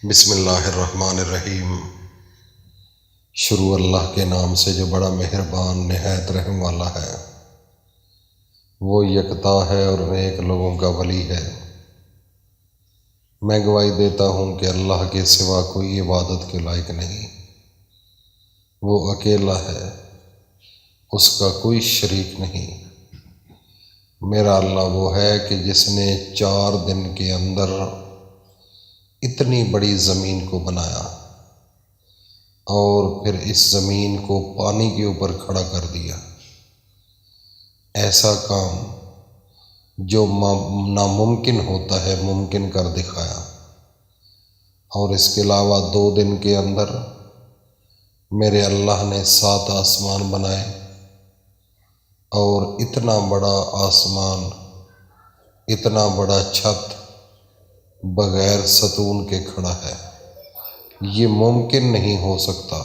بسم اللہ الرحمن الرحیم۔ شروع اللہ کے نام سے جو بڑا مہربان نہایت رحم والا ہے۔ وہ یکتا ہے اور نیک لوگوں کا ولی ہے۔ میں گواہی دیتا ہوں کہ اللہ کے سوا کوئی عبادت کے لائق نہیں۔ وہ اکیلا ہے، اس کا کوئی شریک نہیں۔ میرا اللہ وہ ہے کہ جس نے 4 دن کے اندر اتنی بڑی زمین کو بنایا اور پھر اس زمین کو پانی کے اوپر کھڑا کر دیا۔ ایسا کام جو ناممکن ہوتا ہے ممکن کر دکھایا۔ اور اس کے علاوہ 2 دن کے اندر میرے اللہ نے 7 آسمان بنائے، اور اتنا بڑا آسمان، اتنا بڑا چھت بغیر ستون کے کھڑا ہے۔ یہ ممکن نہیں ہو سکتا۔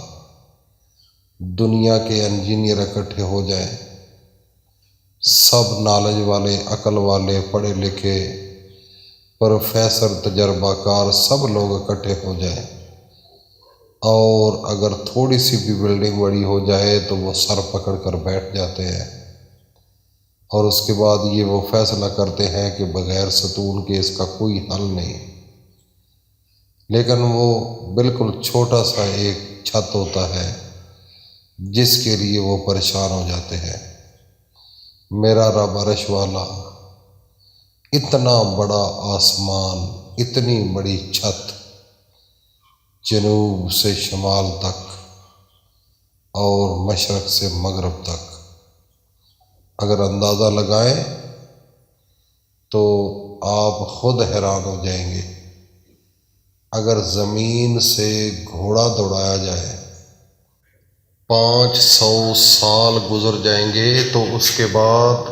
دنیا کے انجینئر اکٹھے ہو جائیں، سب نالج والے، عقل والے، پڑھے لکھے، پروفیسر، تجربہ کار، سب لوگ اکٹھے ہو جائیں، اور اگر تھوڑی سی بھی بلڈنگ بڑی ہو جائے تو وہ سر پکڑ کر بیٹھ جاتے ہیں، اور اس کے بعد یہ وہ فیصلہ کرتے ہیں کہ بغیر ستون کے اس کا کوئی حل نہیں۔ لیکن وہ بالکل چھوٹا سا ایک چھت ہوتا ہے جس کے لیے وہ پریشان ہو جاتے ہیں۔ میرا رب عرش والا اتنا بڑا آسمان، اتنی بڑی چھت، جنوب سے شمال تک اور مشرق سے مغرب تک، اگر اندازہ لگائیں تو آپ خود حیران ہو جائیں گے۔ اگر زمین سے گھوڑا دوڑایا جائے، 500 سال گزر جائیں گے تو اس کے بعد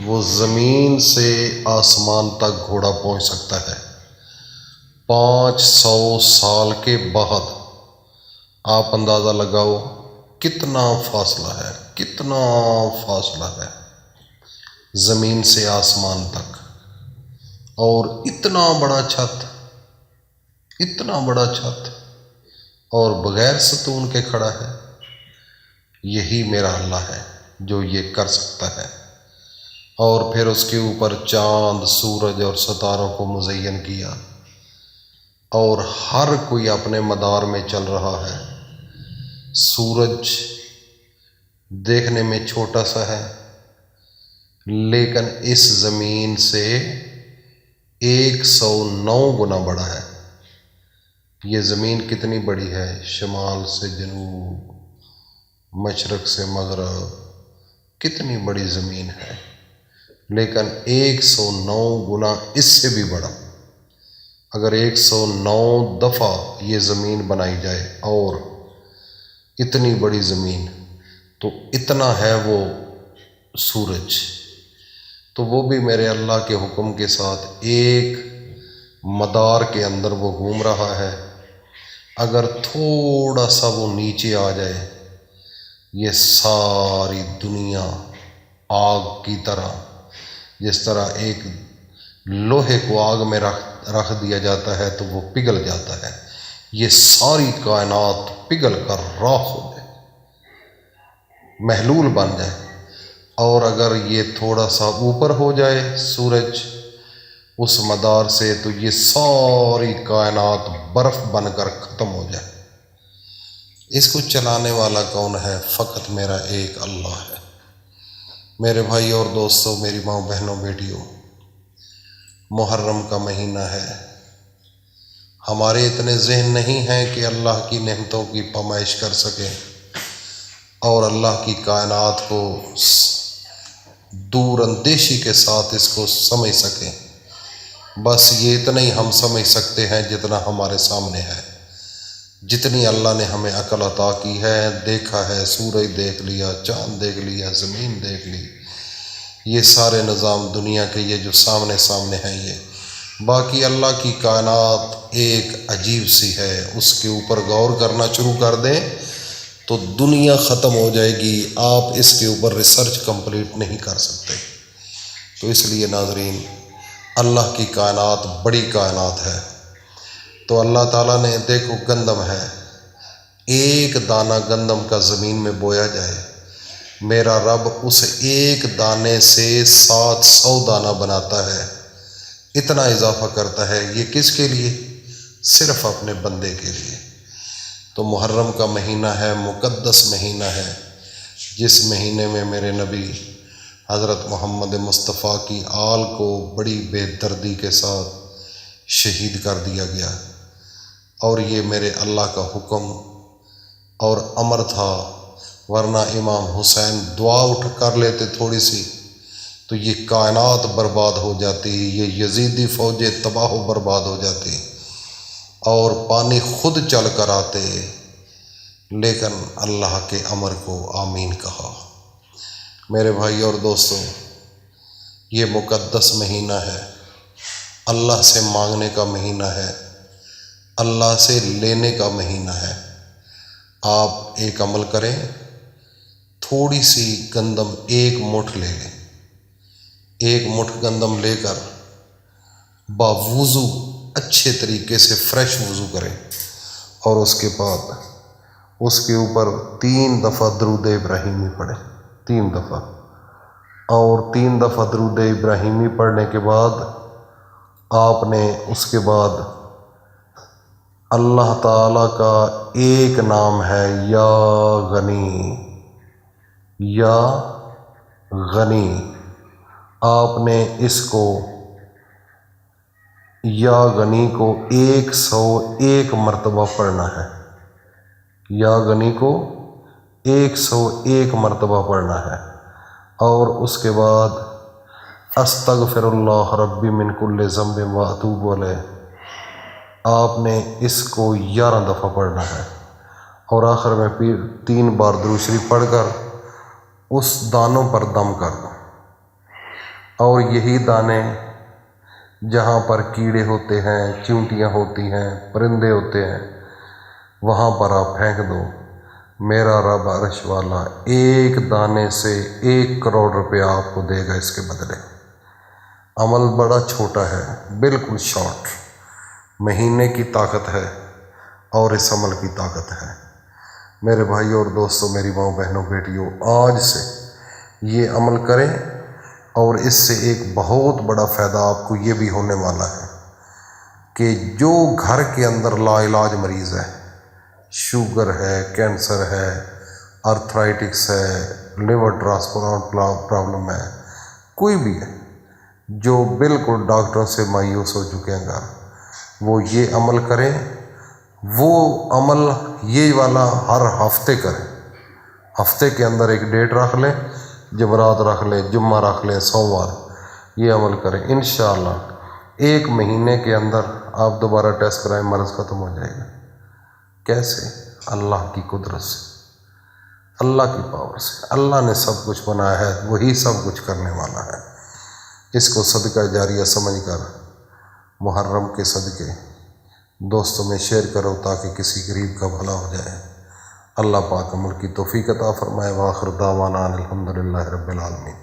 وہ زمین سے آسمان تک گھوڑا پہنچ سکتا ہے۔ 500 سال کے بعد آپ اندازہ لگاؤ کتنا فاصلہ ہے، کتنا فاصلہ ہے زمین سے آسمان تک، اور اتنا بڑا چھت، اتنا بڑا چھت، اور بغیر ستون کے کھڑا ہے۔ یہی میرا اللہ ہے جو یہ کر سکتا ہے۔ اور پھر اس کے اوپر چاند، سورج اور ستاروں کو مزین کیا، اور ہر کوئی اپنے مدار میں چل رہا ہے۔ سورج دیکھنے میں چھوٹا سا ہے، لیکن اس زمین سے 109 گنا بڑا ہے۔ یہ زمین کتنی بڑی ہے، شمال سے جنوب، مشرق سے مغرب، کتنی بڑی زمین ہے، لیکن 109 گنا اس سے بھی بڑا۔ اگر 109 دفعہ یہ زمین بنائی جائے اور اتنی بڑی زمین، تو اتنا ہے وہ سورج، تو وہ بھی میرے اللہ کے حکم کے ساتھ ایک مدار کے اندر وہ گھوم رہا ہے۔ اگر تھوڑا سا وہ نیچے آ جائے، یہ ساری دنیا آگ کی طرح، جس طرح ایک لوہے کو آگ میں رکھ دیا جاتا ہے تو وہ پگھل جاتا ہے، یہ ساری کائنات پگھل کر راکھ ہو جائے، محلول بن جائے۔ اور اگر یہ تھوڑا سا اوپر ہو جائے سورج اس مدار سے، تو یہ ساری کائنات برف بن کر ختم ہو جائے۔ اس کو چلانے والا کون ہے؟ فقط میرا ایک اللہ ہے۔ میرے بھائی اور دوستوں، میری ماں، بہنوں، بیٹیوں، محرم کا مہینہ ہے۔ ہمارے اتنے ذہن نہیں ہیں کہ اللہ کی نعمتوں کی پامائش کر سکیں اور اللہ کی کائنات کو دور اندیشی کے ساتھ اس کو سمجھ سکیں۔ بس یہ اتنا ہی ہم سمجھ سکتے ہیں جتنا ہمارے سامنے ہے، جتنی اللہ نے ہمیں عقل عطا کی ہے۔ دیکھا ہے، سورج دیکھ لیا، چاند دیکھ لیا، زمین دیکھ لی، یہ سارے نظام دنیا کے یہ جو سامنے ہیں، یہ باقی اللہ کی کائنات ایک عجیب سی ہے۔ اس کے اوپر غور کرنا شروع کر دیں تو دنیا ختم ہو جائے گی، آپ اس کے اوپر ریسرچ کمپلیٹ نہیں کر سکتے۔ تو اس لیے ناظرین، اللہ کی کائنات بڑی کائنات ہے، تو اللہ تعالیٰ نے دیکھو گندم ہے، ایک دانہ گندم کا زمین میں بویا جائے، میرا رب اس ایک دانے سے 700 دانہ بناتا ہے، اتنا اضافہ کرتا ہے۔ یہ کس کے لیے؟ صرف اپنے بندے کے لیے۔ تو محرم کا مہینہ ہے، مقدس مہینہ ہے، جس مہینے میں میرے نبی حضرت محمد مصطفیٰ کی آل کو بڑی بے دردی کے ساتھ شہید کر دیا گیا، اور یہ میرے اللہ کا حکم اور امر تھا، ورنہ امام حسین دعا اٹھ کر لیتے تھوڑی سی تو یہ کائنات برباد ہو جاتی، یہ یزیدی فوجیں تباہ و برباد ہو جاتی اور پانی خود چل کر آتے، لیکن اللہ کے امر کو آمین کہا۔ میرے بھائی اور دوستوں، یہ مقدس مہینہ ہے، اللہ سے مانگنے کا مہینہ ہے، اللہ سے لینے کا مہینہ ہے۔ آپ ایک عمل کریں، تھوڑی سی گندم ایک مٹھ لے لیں، ایک مٹھ گندم لے کر باوضو اچھے طریقے سے فریش وضو کریں، اور اس کے بعد اس کے اوپر 3 دفعہ درود ابراہیمی پڑھیں، 3 دفعہ، اور 3 دفعہ درود ابراہیمی پڑھنے کے بعد آپ نے اس کے بعد اللہ تعالیٰ کا ایک نام ہے یا غنی، یا غنی، آپ نے اس کو یا غنی کو 101 مرتبہ پڑھنا ہے، یا غنی کو 101 مرتبہ پڑھنا ہے، اور اس کے بعد استغفر اللہ ربی من کل ذنب و اتوب الیہ، آپ نے اس کو 11 دفعہ پڑھنا ہے، اور آخر میں پھر 3 بار درود شریف پڑھ کر اس دانوں پر دم کر دو، اور یہی دانے جہاں پر کیڑے ہوتے ہیں، چیونٹیاں ہوتی ہیں، پرندے ہوتے ہیں، وہاں پر آپ پھینک دو۔ میرا رب عرش والا ایک دانے سے 1 کروڑ روپیہ آپ کو دے گا اس کے بدلے۔ عمل بڑا چھوٹا ہے، بالکل شارٹ، مہینے کی طاقت ہے اور اس عمل کی طاقت ہے۔ میرے بھائی اور دوستوں، میری ماں بہنوں بیٹیوں، آج سے یہ عمل کریں، اور اس سے ایک بہت بڑا فائدہ آپ کو یہ بھی ہونے والا ہے کہ جو گھر کے اندر لا علاج مریض ہے، شوگر ہے، کینسر ہے، آرتھرائٹکس ہے، لیور ٹرانسپلانٹ پرابلم ہے، کوئی بھی ہے جو بالکل ڈاکٹروں سے مایوس ہو چکے ہیں گھر، وہ یہ عمل کریں۔ وہ عمل یہ والا ہر ہفتے کریں، ہفتے کے اندر ایک ڈیٹ رکھ لیں، جمعرات رکھ لیں، جمعہ رکھ لیں، سوموار، یہ عمل کریں، انشاءاللہ 1 مہینے کے اندر آپ دوبارہ ٹیسٹ کرائیں، مرض ختم ہو جائے گا۔ کیسے؟ اللہ کی قدرت سے، اللہ کی پاور سے۔ اللہ نے سب کچھ بنایا ہے، وہی سب کچھ کرنے والا ہے۔ اس کو صدقہ جاریہ سمجھ کر محرم کے صدقے دوستوں میں شیئر کرو تاکہ کسی غریب کا بھلا ہو جائے۔ اللہ پاک عمل کی توفیق عطا فرمائے۔ وآخر دعوانا ان الحمدللہ رب العالمین۔